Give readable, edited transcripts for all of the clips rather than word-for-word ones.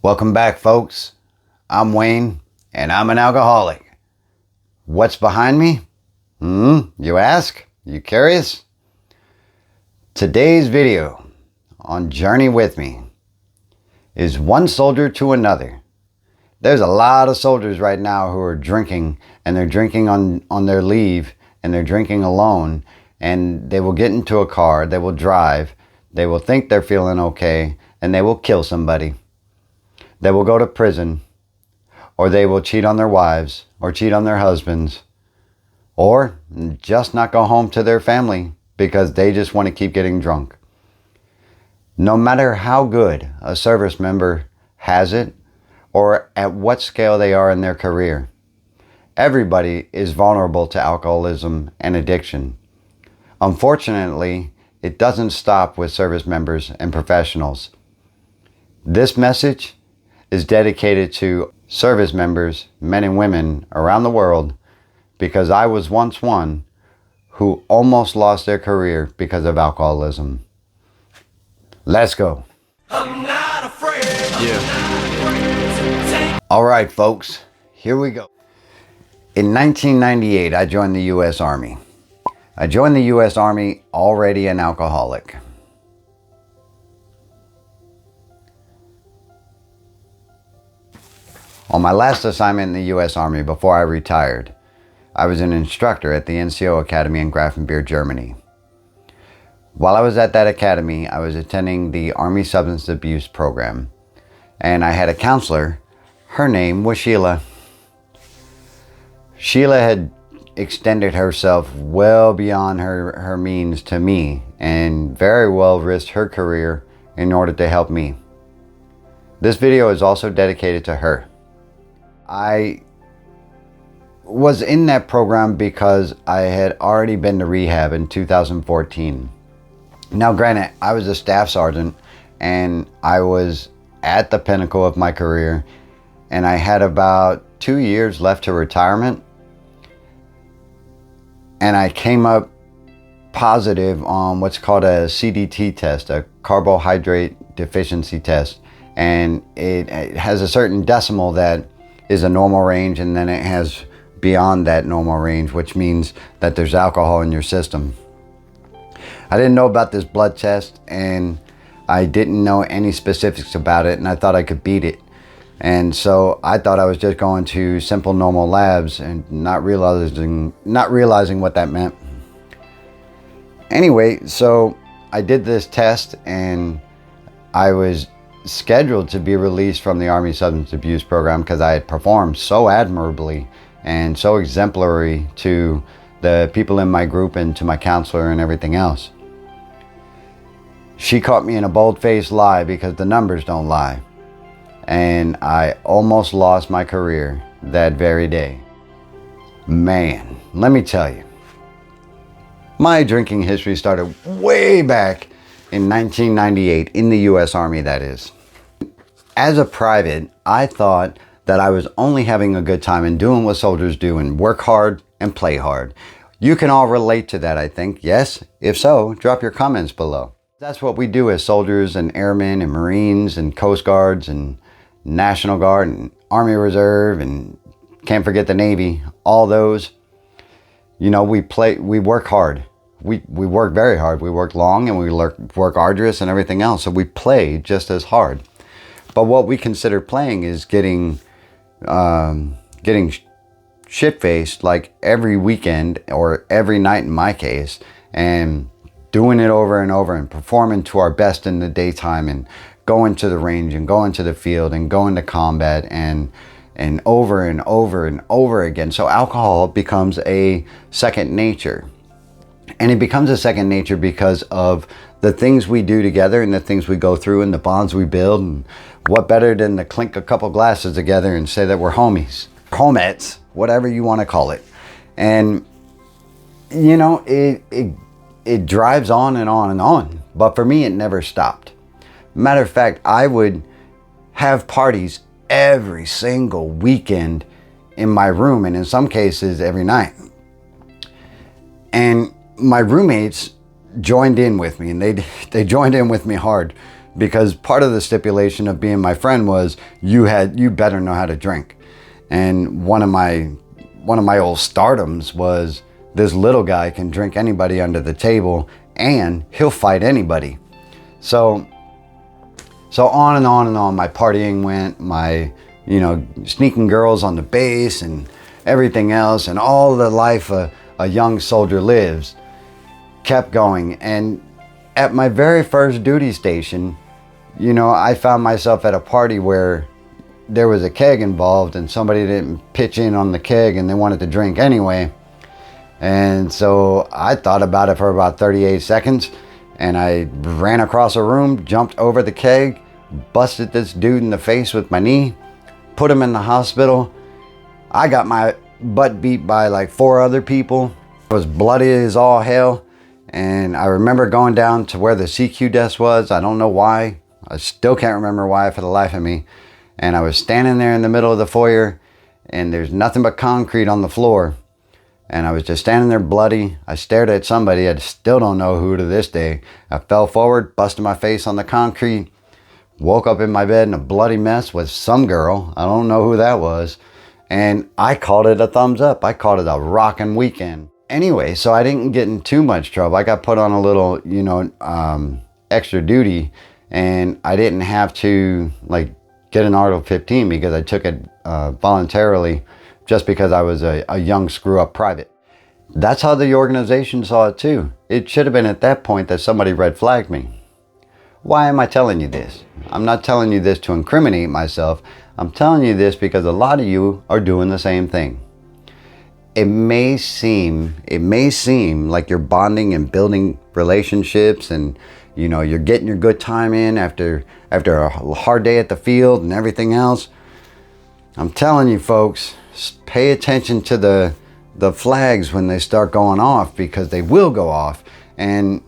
Welcome back, folks. I'm Wayne, and I'm an alcoholic. What's behind me? You ask? You curious? Today's video on Journey With Me is one soldier to another. There's a lot of soldiers right now who are drinking, and they're drinking on their leave, and they're drinking alone, and they will get into a car, they will drive, they will think they're feeling okay, and they will kill somebody. They will go to prison, or they will cheat on their wives, or cheat on their husbands, or just not go home to their family because they just want to keep getting drunk. No matter how good a service member has it, or at what scale they are in their career, everybody is vulnerable to alcoholism and addiction. Unfortunately, it doesn't stop with service members and professionals. This message is dedicated to service members, men and women around the world, because I was once one who almost lost their career because of alcoholism. Let's go. I'm not afraid. All right, folks, here we go. In 1998, I joined the U.S. Army. I joined the U.S. Army already an alcoholic. On my last assignment in the U.S. Army before I retired, I was an instructor at the NCO Academy in Grafenbeer, Germany. While I was at that academy, I was attending the Army Substance Abuse Program, and I had a counselor. Her name was Sheila. Sheila had extended herself well beyond her means to me, and very well risked her career in order to help me. This video is also dedicated to her. I was in that program because I had already been to rehab in 2014. Now granted, I was a staff sergeant and I was at the pinnacle of my career, and I had about 2 years left to retirement, and I came up positive on what's called a CDT test, a carbohydrate deficiency test, and it has a certain decimal that is a normal range, and then it has beyond that normal range, which means that there's alcohol in your system. I didn't know about this blood test, and I didn't know any specifics about it, and I thought I could beat it. And so I thought I was just going to simple normal labs and not realizing what that meant. Anyway, so I did this test, and I was scheduled to be released from the Army Substance Abuse Program because I had performed so admirably and so exemplary to the people in my group and to my counselor and everything else. She caught me in a bold-faced lie because the numbers don't lie. And I almost lost my career that very day. Man, let me tell you, my drinking history started way back in 1998, in the U.S. Army, that is. As a private, I thought that I was only having a good time and doing what soldiers do and work hard and play hard. You can all relate to that, I think. Yes? If so, drop your comments below. That's what we do as soldiers and airmen and Marines and Coast Guards and National Guard and Army Reserve, and can't forget the Navy. All those, you know, we work hard. We work very hard. We work long, and we work arduous and everything else. So we play just as hard. But what we consider playing is getting shit-faced like every weekend or every night in my case, and doing it over and over and performing to our best in the daytime and going to the range and going to the field and going to combat and over and over and over again. So alcohol becomes a second nature. And it becomes a second nature because of the things we do together and the things we go through and the bonds we build. And what better than to clink a couple glasses together and say that we're homies, homettes, whatever you want to call it. And, you know, it drives on and on and on. But for me, it never stopped. Matter of fact, I would have parties every single weekend in my room, and in some cases every night. And my roommates joined in with me, and they joined in with me hard because part of the stipulation of being my friend was you better know how to drink. And one of my old stardoms was this little guy can drink anybody under the table and he'll fight anybody. So on and on and on, my partying went, my, sneaking girls on the base and everything else, and all the life a young soldier lives kept going. And at my very first duty station, I found myself at a party where there was a keg involved and somebody didn't pitch in on the keg and they wanted to drink anyway. And so I thought about it for about 38 seconds and I ran across a room, jumped over the keg, busted this dude in the face with my knee, put him in the hospital. I got my butt beat by like 4 other people. I was bloody as all hell. And I remember going down to where the CQ desk was. I don't know why. I still can't remember why for the life of me. And I was standing there in the middle of the foyer and there's nothing but concrete on the floor. And I was just standing there bloody. I stared at somebody. I still don't know who to this day. I fell forward, busted my face on the concrete, woke up in my bed in a bloody mess with some girl. I don't know who that was. And I called it a thumbs up. I called it a rockin' weekend. Anyway, so I didn't get in too much trouble. I got put on a little, extra duty, and I didn't have to like get an Article 15 because I took it voluntarily, just because I was a young screw-up private. That's how the organization saw it too. It should have been at that point that somebody red flagged me. Why am I telling you this? I'm not telling you this to incriminate myself. I'm telling you this because a lot of you are doing the same thing. It may seem like you're bonding and building relationships and you're getting your good time in after a hard day at the field and everything else. I'm telling you folks, pay attention to the flags when they start going off, because they will go off, and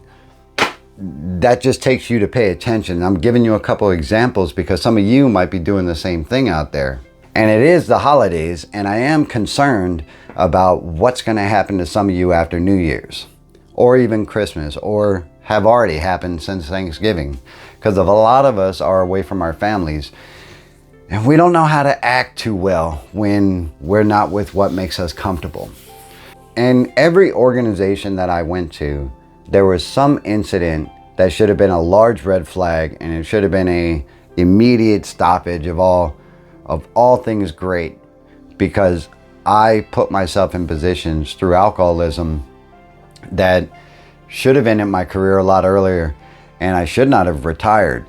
that just takes you to pay attention. I'm giving you a couple of examples because some of you might be doing the same thing out there. And it is the holidays, and I am concerned about what's going to happen to some of you after New Year's, or even Christmas, or have already happened since Thanksgiving, because a lot of us are away from our families, and we don't know how to act too well when we're not with what makes us comfortable. And every organization that I went to, there was some incident that should have been a large red flag, and it should have been a immediate stoppage of all things great, because I put myself in positions through alcoholism that should have ended my career a lot earlier, and I should not have retired.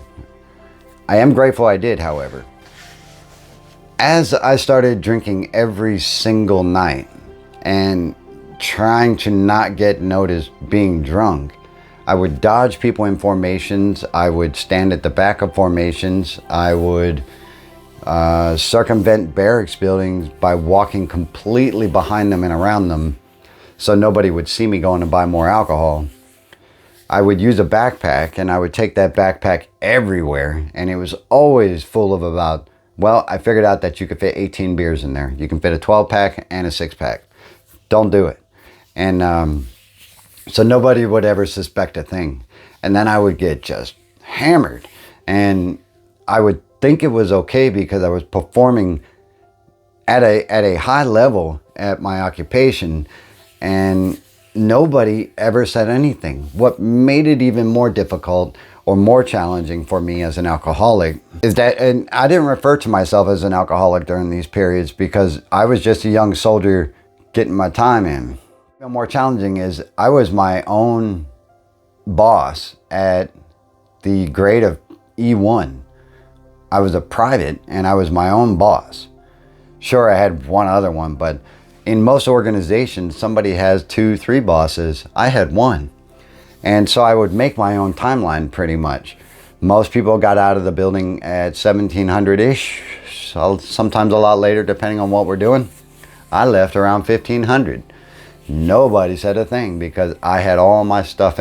I am grateful I did, however. As I started drinking every single night and trying to not get noticed being drunk, I would dodge people in formations. I would stand at the back of formations. I would circumvent barracks buildings by walking completely behind them and around them so nobody would see me going to buy more alcohol. I would use a backpack, and I would take that backpack everywhere, and it was always full of I figured out that you could fit 18 beers in there. You can fit a 12-pack and a 6-pack. Don't do it. And so nobody would ever suspect a thing. And then I would get just hammered, and I would think it was okay because I was performing at a high level at my occupation, and nobody ever said anything. What made it even more difficult or more challenging for me as an alcoholic is that, and I didn't refer to myself as an alcoholic during these periods because I was just a young soldier getting my time in. What more challenging is I was my own boss at the grade of E1. I was a private and I was my own boss. Sure, I had one other one, but in most organizations, somebody has 2, 3 bosses. I had one. And so I would make my own timeline pretty much. Most people got out of the building at 1700-ish, sometimes a lot later depending on what we're doing. I left around 1500. Nobody said a thing because I had all my stuff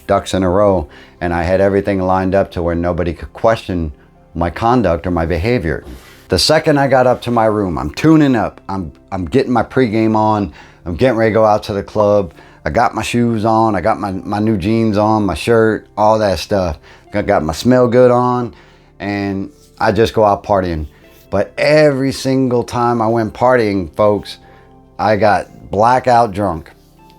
ducks in a row, and I had everything lined up to where nobody could question my conduct or my behavior. The second I got up to my room, I'm tuning up. I'm getting my pregame on. I'm getting ready to go out to the club. I got my shoes on, I got my new jeans on, my shirt, all that stuff. I got my smell good on, and I just go out partying. But every single time I went partying, folks, I got blackout drunk.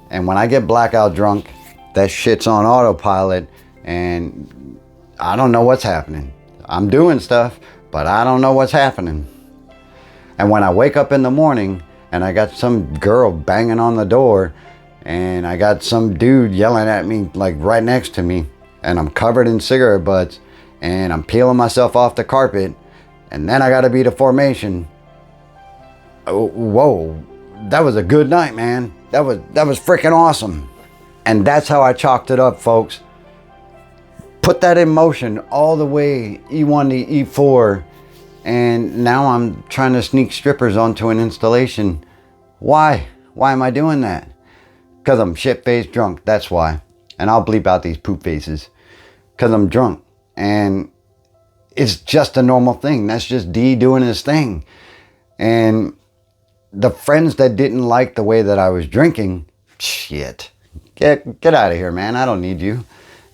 And when I get blackout drunk, that shit's on autopilot, and I don't know what's happening. I'm doing stuff, but I don't know what's happening. And when I wake up in the morning and I got some girl banging on the door, and I got some dude yelling at me like right next to me, and I'm covered in cigarette butts, and I'm peeling myself off the carpet, and then I gotta beat a formation. Oh, whoa, that was a good night, man. That was freaking awesome. And that's how I chalked it up, folks. Put that in motion all the way E1 to E4, and now I'm trying to sneak strippers onto an installation. Why? Why am I doing that? Because I'm shit-faced drunk, that's why. And I'll bleep out these poop faces. Because I'm drunk. And it's just a normal thing. That's just D doing his thing. And the friends that didn't like the way that I was drinking, shit. Get out of here, man. I don't need you.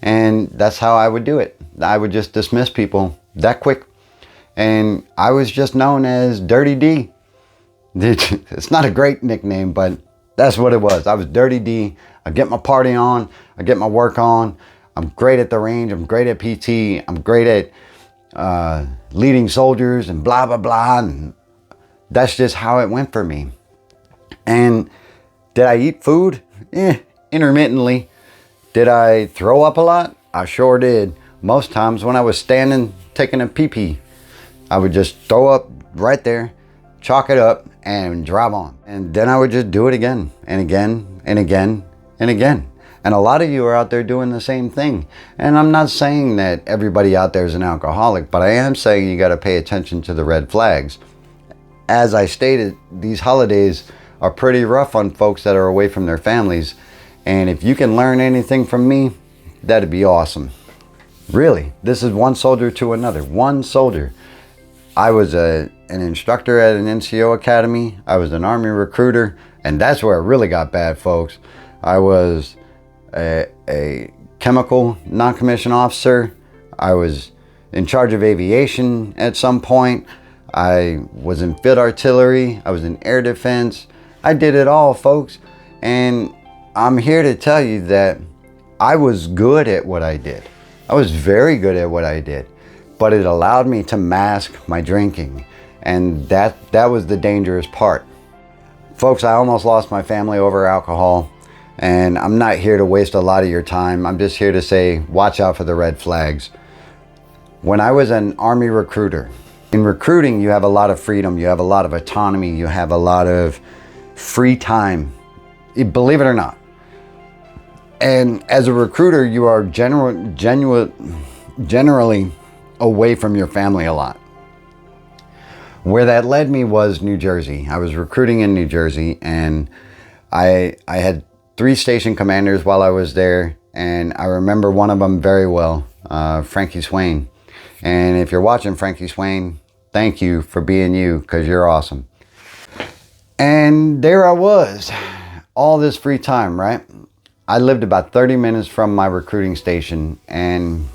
And that's how I would do it. I would just dismiss people that quick. And I was just known as Dirty D. It's not a great nickname, but that's what it was. I was Dirty D. I get my party on. I get my work on. I'm great at the range. I'm great at PT. I'm great at leading soldiers and blah, blah, blah. And that's just how it went for me. And did I eat food? Intermittently. Did I throw up a lot? I sure did. Most times when I was standing taking a pee-pee, I would just throw up right there, chalk it up, and drive on. And then I would just do it again and again and again and again. And a lot of you are out there doing the same thing. And I'm not saying that everybody out there is an alcoholic, but I am saying you got to pay attention to the red flags. As I stated, these holidays are pretty rough on folks that are away from their families. And if you can learn anything from me, that'd be awesome. Really, this is one soldier to another. One soldier. I was an instructor at an NCO academy. I was an Army recruiter. And that's where it really got bad, folks. I was a chemical non-commissioned officer. I was in charge of aviation at some point. I was in field artillery. I was in air defense. I did it all, folks. And I'm here to tell you that I was good at what I did. I was very good at what I did, but it allowed me to mask my drinking. And that was the dangerous part. Folks, I almost lost my family over alcohol, and I'm not here to waste a lot of your time. I'm just here to say, watch out for the red flags. When I was an Army recruiter, in recruiting, you have a lot of freedom. You have a lot of autonomy. You have a lot of free time. Believe it or not. And as a recruiter, you are generally away from your family a lot. Where that led me was New Jersey. I was recruiting in New Jersey, and I had 3 station commanders while I was there, and I remember one of them very well, Frankie Swain. And if you're watching, Frankie Swain, thank you for being you, because you're awesome. And there I was, all this free time, right? I lived about 30 minutes from my recruiting station, and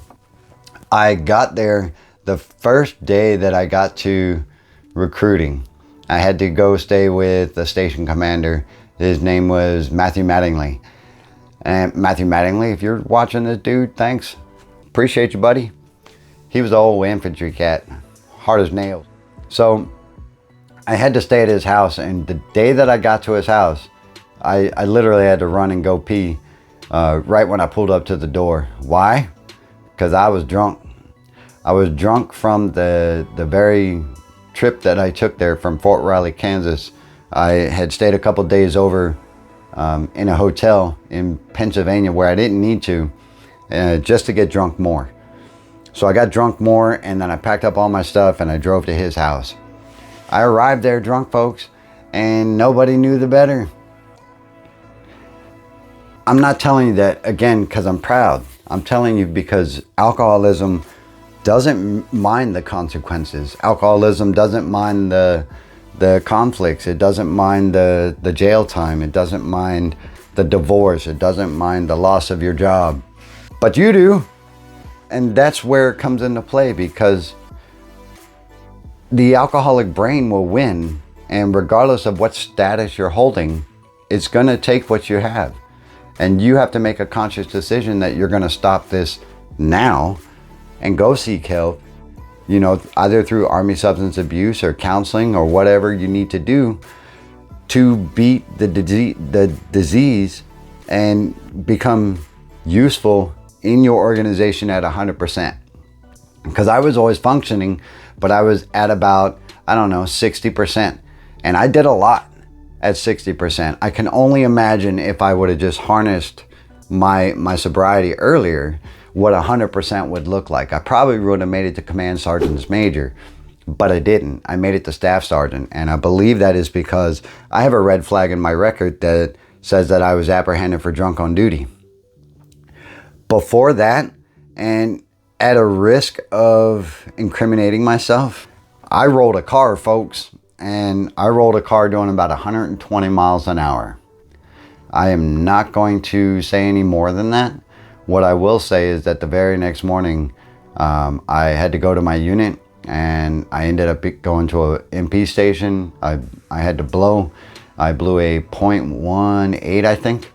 I got there the first day that I got to recruiting. I had to go stay with the station commander. His name was Matthew Mattingly. And Matthew Mattingly, if you're watching this, dude, thanks. Appreciate you, buddy. He was an old infantry cat, hard as nails. So I had to stay at his house, and the day that I got to his house, I literally had to run and go pee right when I pulled up to the door. Why? Because I was drunk. I was drunk from the very trip that I took there from Fort Riley, Kansas. I had stayed a couple days over in a hotel in Pennsylvania where I didn't need to, just to get drunk more. So I got drunk more, and then I packed up all my stuff and I drove to his house. I arrived there drunk, folks, and nobody knew the better. I'm not telling you that, again, because I'm proud. I'm telling you because alcoholism doesn't mind the consequences. Alcoholism doesn't mind the conflicts. It doesn't mind the jail time. It doesn't mind the divorce. It doesn't mind the loss of your job. But you do. And that's where it comes into play, because the alcoholic brain will win. And regardless of what status you're holding, it's going to take what you have. And you have to make a conscious decision that you're going to stop this now and go seek help, you know, either through Army substance abuse or counseling or whatever you need to do to beat the disease and become useful in your organization at 100%. Because I was always functioning, but I was at about, I don't know, 60%. And I did a lot at 60%. I can only imagine if I would have just harnessed my sobriety earlier, what 100% would look like. I probably would have made it to command sergeant's major, but I didn't. I made it to staff sergeant, and I believe that is because I have a red flag in my record that says that I was apprehended for drunk on duty. Before that, and at a risk of incriminating myself, I rolled a car, folks, and I rolled a car doing about 120 miles an hour. I am not going to say any more than that. What I will say is that the very next morning, I had to go to my unit, and I ended up going to a MP station. I had to blow. I blew a .18, I think.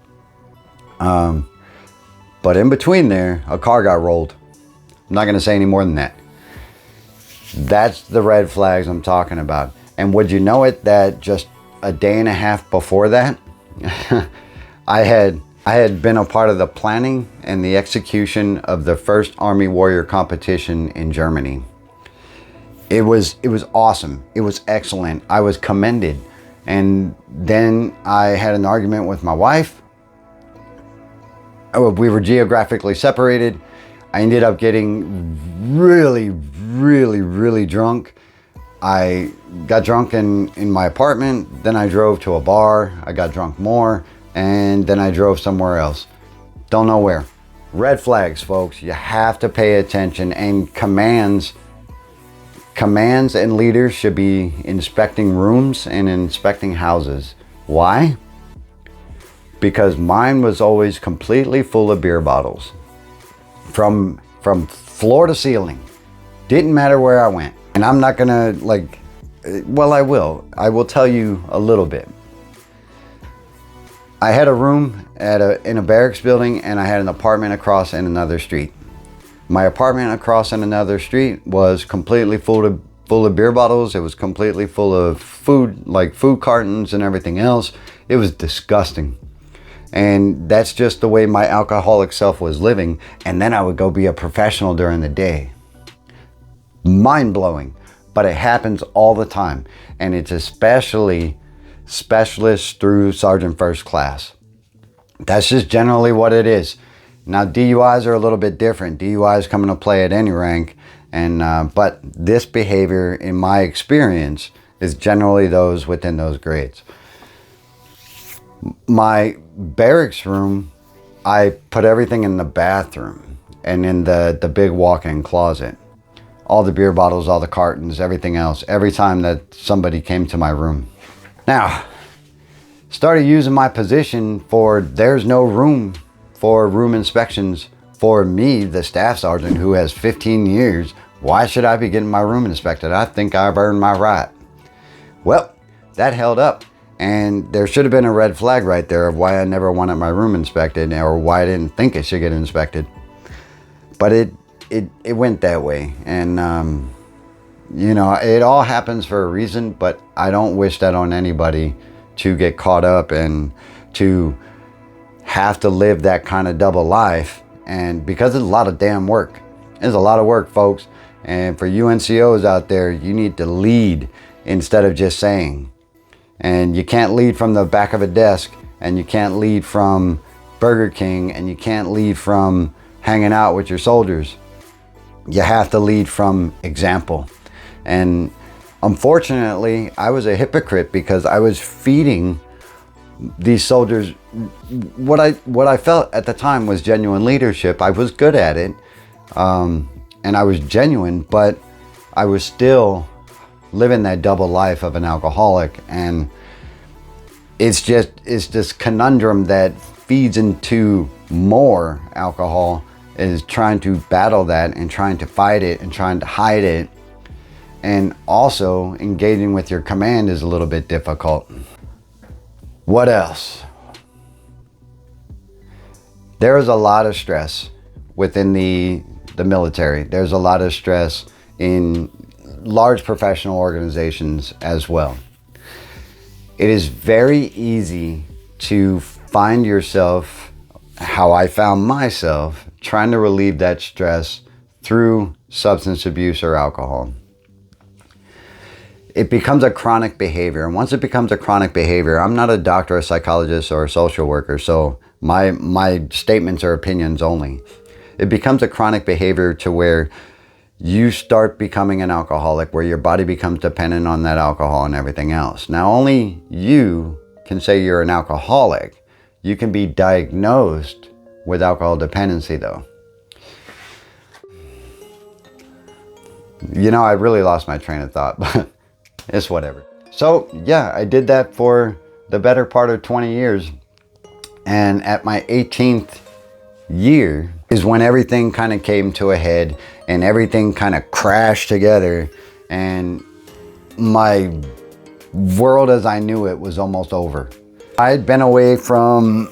But in between there, a car got rolled. I'm not going to say any more than that. That's the red flags I'm talking about. And would you know it, that just a day and a half before that, I had been a part of the planning and the execution of the first Army Warrior competition in Germany. It was awesome. It was excellent. I was commended. And then I had an argument with my wife. We were geographically separated. I ended up getting really drunk. I got drunk in my apartment. Then I drove to a bar. I got drunk more. And then I drove somewhere else. Don't know where. Red flags, folks. You have to pay attention. And commands and leaders should be inspecting rooms and inspecting houses. Why? Because mine was always completely full of beer bottles. From floor to ceiling. Didn't matter where I went. And I'm not gonna I will tell you a little bit. I had a room in a barracks building, and I had an apartment across in another street. My apartment across in another street was completely full of beer bottles. It was completely full of food, like food cartons and everything else. It was disgusting. And that's just the way my alcoholic self was living. And then I would go be a professional during the day. Mind-blowing, but it happens all the time. And it's especially specialists through Sergeant First Class. That's just generally what it is. Now DUIs are a little bit different. DUIs come into play at any rank, and but this behavior, in my experience, is generally those within those grades. My barracks room, I put everything in the bathroom and in the big walk-in closet. All the beer bottles, all the cartons, everything else, every time that somebody came to my room. Now, started using my position for there's no room for room inspections for me, the staff sergeant who has 15 years. Why should I be getting my room inspected? I think I've earned my right. Well, that held up. And there should have been a red flag right there of why I never wanted my room inspected, or why I didn't think it should get inspected. But it went that way. And, you know, it all happens for a reason, but I don't wish that on anybody to get caught up and to have to live that kind of double life. And because it's a lot of damn work. It's a lot of work, folks. And for you NCOs out there, you need to lead instead of just saying. And you can't lead from the back of a desk, and you can't lead from Burger King, and you can't lead from hanging out with your soldiers. You have to lead from example. And unfortunately, I was a hypocrite because I was feeding these soldiers what I felt at the time was genuine leadership. I was good at it, and I was genuine, but I was still living that double life of an alcoholic. And it's this conundrum that feeds into more alcohol is trying to battle that and trying to fight it and trying to hide it. And also engaging with your command is a little bit difficult. What else? There is a lot of stress within the military. There's a lot of stress in large professional organizations as well. It is very easy to find yourself, how I found myself, trying to relieve that stress through substance abuse or alcohol. It becomes a chronic behavior. And once it becomes a chronic behavior, I'm not a doctor, a psychologist, or a social worker, so my statements are opinions only. It becomes a chronic behavior to where you start becoming an alcoholic, where your body becomes dependent on that alcohol and everything else. Now, only you can say you're an alcoholic. You can be diagnosed with alcohol dependency, though. You know, I really lost my train of thought, but it's whatever. So, yeah, I did that for the better part of 20 years. And at my 18th year is when everything kind of came to a head and everything kind of crashed together. And my world as I knew it was almost over. I had been away from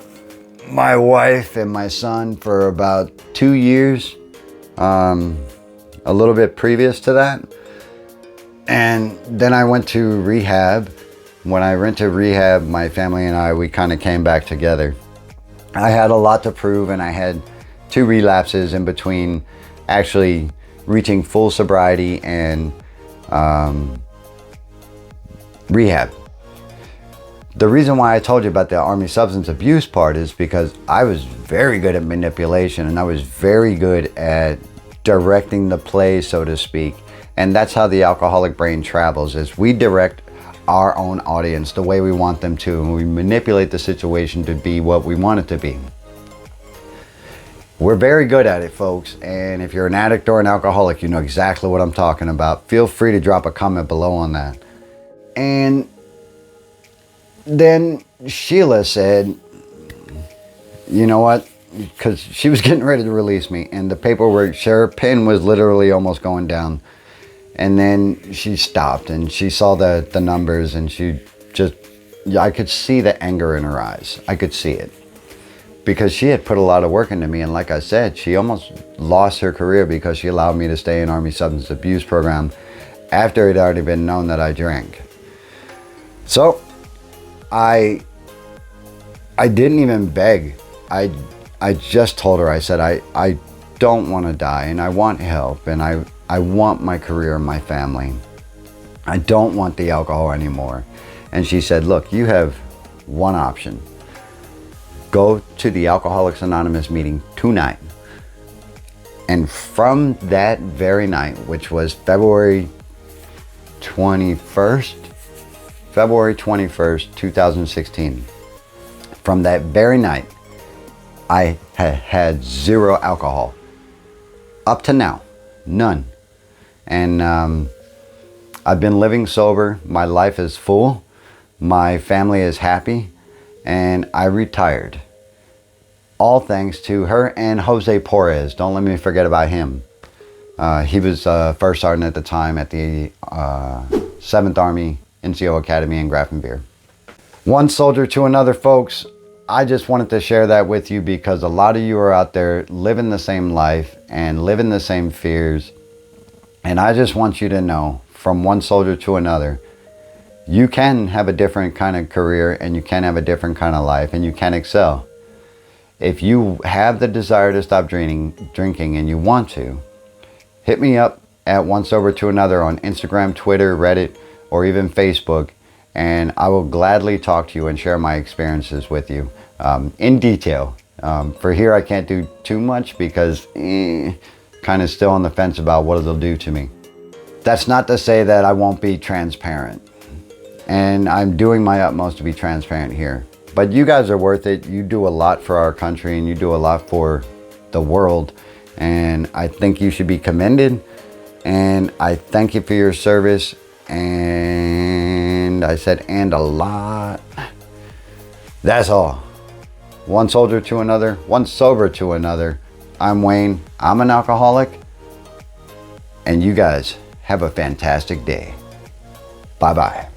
my wife and my son for about 2 years, a little bit previous to that. And then I went to rehab. When I went to rehab, my family and I, we kind of came back together. I had a lot to prove, and I had 2 relapses in between actually reaching full sobriety and rehab. The reason why I told you about the Army substance abuse part is because I was very good at manipulation, and I was very good at directing the play, so to speak. And that's how the alcoholic brain travels, is we direct our own audience the way we want them to, and we manipulate the situation to be what we want it to be. We're very good at it, folks, and if you're an addict or an alcoholic, you know exactly what I'm talking about. Feel free to drop a comment below on that. And then Sheila said, you know what, because she was getting ready to release me, and the paperwork, her pen was literally almost going down. And then she stopped and she saw the numbers, and she just, I could see the anger in her eyes. I could see it. Because she had put a lot of work into me. And like I said, she almost lost her career because she allowed me to stay in Army substance abuse program after it had already been known that I drank. So I didn't even beg. I just told her, I said, I don't want to die, and I want help, and I want my career and my family. I don't want the alcohol anymore. And she said, look, you have one option. Go to the Alcoholics Anonymous meeting tonight. And from that very night, which was February 21st, 2016, from that very night, I had 0 alcohol. Up to now, none. And I've been living sober. My life is full. My family is happy. And I retired. All thanks to her and Jose Porez. Don't let me forget about him. He was first sergeant at the time at the 7th Army NCO Academy in Grafenbeer. One soldier to another, folks. I just wanted to share that with you because a lot of you are out there living the same life and living the same fears. And I just want you to know, from one soldier to another, you can have a different kind of career, and you can have a different kind of life, and you can excel. If you have the desire to stop drinking and you want to, hit me up at One Sober to Another on Instagram, Twitter, Reddit, or even Facebook, and I will gladly talk to you and share my experiences with you in detail. For here, I can't do too much because kind of still on the fence about what it'll do to me. That's not to say that I won't be transparent. And I'm doing my utmost to be transparent here. But you guys are worth it. You do a lot for our country, and you do a lot for the world. And I think you should be commended. And I thank you for your service. And I said, and a lot. That's all. one soldier to another, one sober to another. I'm Wayne, I'm an alcoholic, and you guys have a fantastic day. Bye-bye.